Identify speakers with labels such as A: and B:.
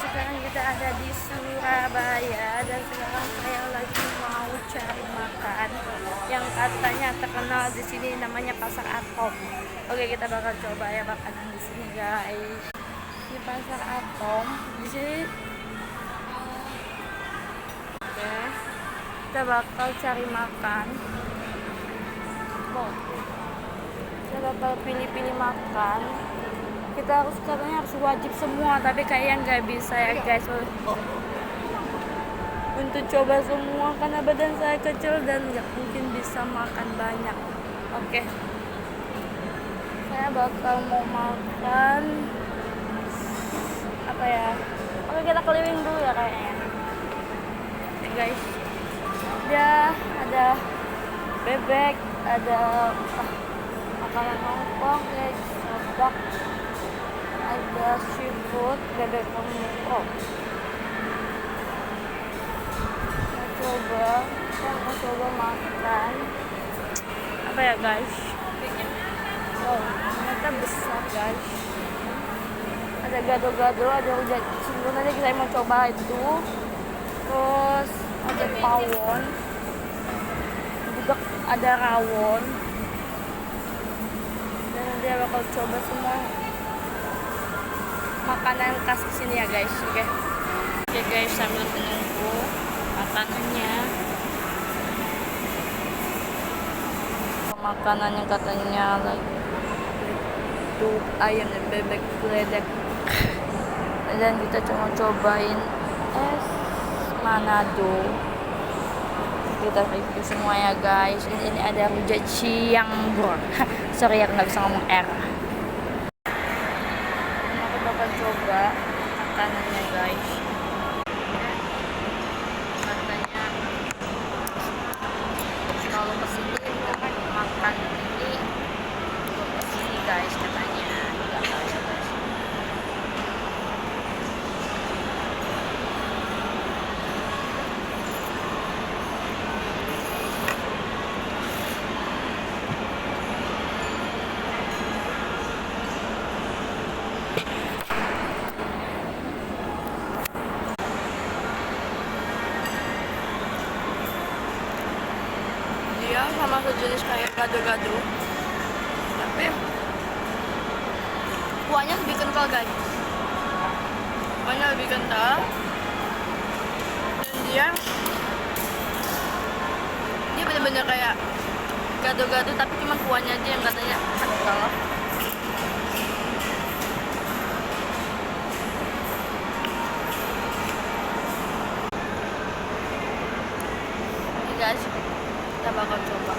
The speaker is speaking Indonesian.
A: sekarang kita ada di Surabaya dan sekarang saya lagi mau cari makan yang katanya terkenal di sini, namanya Pasar Atom. Oke, kita bakal coba ya makanan di sini, guys. Di Pasar Atom di sini. Oke, kita bakal cari makan. Kita bakal pilih-pilih makan. Kita katanya harus wajib semua, tapi kayaknya nggak bisa ya, guys. Untuk coba semua karena badan saya kecil dan nggak mungkin bisa makan banyak. Oke, saya bakal mau makan apa ya? Oke, kita keliling dulu ya kayaknya. Oke, guys, dia ada bebek, ada makanan Hongkong, guys, sobak, ada seafood, bebek Hongkong. Saya mau coba makan apa ya, guys? Ternyata besar, guys. Ada gado-gado, ada rujak cingur, nanti saya mau coba itu. Terus ada pawon, juga ada rawon, dan nanti saya bakal coba semua makanan khas sini ya, guys. Oke, guys, sambil menunggu makanannya. Makanan yang katanya lagi itu ayam dan bebek geledek, dan kita cuma cobain es Manado. Kita review semua ya, guys. Ini ada rujak cingur. Sorry ya nggak bisa ngomong R. Aku bakal coba makanannya, guys. Kalau kesini makan ini kesini, guys, katanya. Nggak tahu ya, guys. Dia sama sejenis kayak gado-gado, tapi kuahnya lebih kental, guys. Kuahnya lebih kental, dan dia bener-bener kayak gado-gado, tapi cuma kuahnya aja yang katanya kental. Oke, guys, kita bakal coba.